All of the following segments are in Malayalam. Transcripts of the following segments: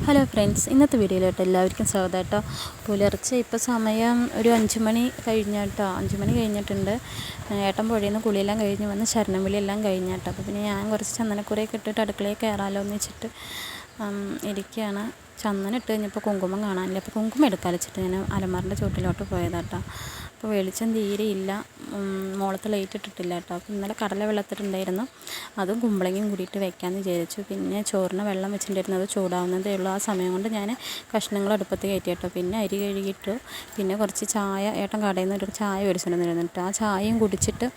ഹലോ ഫ്രണ്ട്സ്, ഇന്നത്തെ വീഡിയോയിലോട്ട് എല്ലാവർക്കും സ്വാഗതം കേട്ടോ. പുലർച്ചെ ഇപ്പോൾ സമയം ഒരു 5 മണി കഴിഞ്ഞാട്ടോ, 5 മണി കഴിഞ്ഞിട്ടുണ്ട്. ഏട്ടൻ പുഴയിൽ നിന്ന് കുളിയെല്ലാം കഴിഞ്ഞ് വന്ന് ശരണം വിളിയെല്ലാം കഴിഞ്ഞാട്ടോ. അപ്പോൾ പിന്നെ ഞാൻ കുറച്ച് ചന്ദനക്കുറയൊക്കെ ഇട്ടിട്ട് അടുക്കളയിൽ കയറാമല്ലോ എന്ന് വെച്ചിട്ട് ഇരിക്കുകയാണ്. ചന്ദനം ഇട്ട് കഴിഞ്ഞപ്പോൾ കുങ്കുമം കാണാനില്ല. അപ്പോൾ കുങ്കുമം എടുക്കാമെന്ന് വെച്ചിട്ട് ഞാൻ അലമാറിൻ്റെ ചുവട്ടിലോട്ട് പോയതാട്ടോ. അപ്പോൾ വെളിച്ചം തീരെ ഇല്ല, മുകളത്ത് ലൈറ്റ് ഇട്ടിട്ടില്ല കേട്ടോ. അപ്പോൾ ഇന്നലെ കടല വെള്ളത്തിട്ടുണ്ടായിരുന്നു, അതും കുമ്പളങ്ങയും കൂടിയിട്ട് വെക്കാമെന്ന് വിചാരിച്ചു. പിന്നെ ചോറിന് വെള്ളം വെച്ചിട്ടുണ്ടായിരുന്നു, അത് ചൂടാവുന്നതേ ഉള്ളൂ. ആ സമയം കൊണ്ട് ഞാൻ കഷ്ണങ്ങൾ അടുപ്പത്ത് കയറ്റി കേട്ടോ. പിന്നെ അരി കഴുകിയിട്ടു. പിന്നെ കുറച്ച് ചായ, ഏട്ടൻ കടയിൽ നിന്ന് ഒരു ചായ മേടിച്ചിട്ടുണ്ടായിരുന്നു കേട്ടോ. ആ ചായയും കുടിച്ചിട്ട്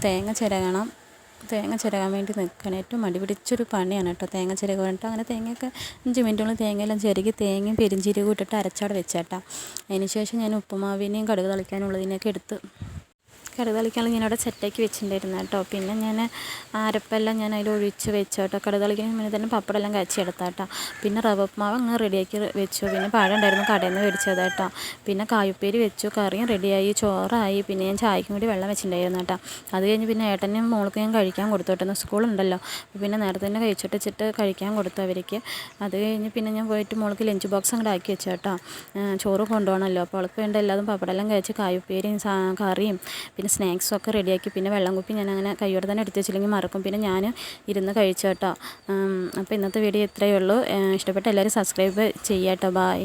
തേങ്ങ ചിരകാൻ വേണ്ടി നിൽക്കണം. ഏറ്റവും മടി പിടിച്ചൊരു പണിയാണ് കേട്ടോ തേങ്ങ ചിരകുക കേട്ടോ. അങ്ങനെ തേങ്ങയൊക്കെ 5 മിനിറ്റോളം തേങ്ങയെല്ലാം ചിരകി തേങ്ങയും പെരിഞ്ചീരകവും ഇട്ടിട്ട് അരച്ചവിടെ വെച്ചേട്ടാ. അതിന് ശേഷം ഞാൻ ഉപ്പുമാവിനെയും കടുക് തളിക്കാനുള്ളതിനൊക്കെ എടുത്ത് കടുക് തളിക്കാനുള്ള ഞാനവിടെ സെറ്റാക്കി വെച്ചിട്ടുണ്ടായിരുന്നു കേട്ടോ. പിന്നെ ഞാൻ അരപ്പെല്ലാം ഞാൻ അതിൽ ഒഴിച്ച് വെച്ചു കേട്ടോ. കടുക് തളിക്കാൻ മുന്നേ തന്നെ പപ്പടെല്ലാം കാച്ചെടുത്താ കേട്ടോ. പിന്നെ റവ ഉപ്പുമാവ് അങ്ങ് റെഡിയാക്കി വെച്ചു. പിന്നെ പഴം ഉണ്ടായിരുന്നു, കടയിൽ നിന്ന് മേടിച്ചത് കേട്ടോ. പിന്നെ കായുപ്പേരി വെച്ചു, കറിയും റെഡിയായി, ചോറായി. പിന്നെ ഞാൻ ചായക്കും കൂടി വെള്ളം വെച്ചിട്ടുണ്ടായിരുന്നു കേട്ടോ. അത് കഴിഞ്ഞ് പിന്നെ ഏട്ടനും മോൾക്ക് ഞാൻ കഴിക്കാൻ കൊടുത്തു കേട്ടോ. സ്കൂളുണ്ടല്ലോ, പിന്നെ നേരത്തെ തന്നെ കഴിച്ചിട്ട് കഴിക്കാൻ കൊടുത്തു അവർക്ക്. അത് കഴിഞ്ഞ് പിന്നെ ഞാൻ പോയിട്ട് മോൾക്ക് ലഞ്ച് ബോക്സ് അങ്ങോട്ട് ആക്കി വെച്ചു കേട്ടോ. ചോറ് കൊണ്ടുപോകണമല്ലോ, അപ്പോൾ അവൾക്ക് വേണ്ട എല്ലാതും പപ്പടെല്ലാം കഴിച്ച് കായുപ്പേരിയും കറിയും പിന്നെ സ്നാക്സൊക്കെ റെഡിയാക്കി. പിന്നെ വെള്ളം കുപ്പി ഞാൻ അങ്ങനെ കൈയോടെ തന്നെ എടുത്ത് വെച്ചില്ലെങ്കിൽ മറക്കും. പിന്നെ ഞാൻ ഇരുന്ന് കഴിച്ചു കേട്ടോ. അപ്പോൾ ഇന്നത്തെ വീഡിയോ ഇത്രയേ ഉള്ളൂ. ഇഷ്ടപ്പെട്ട എല്ലാവരും സബ്സ്ക്രൈബ് ചെയ്യാം കേട്ടോ. ബായ്.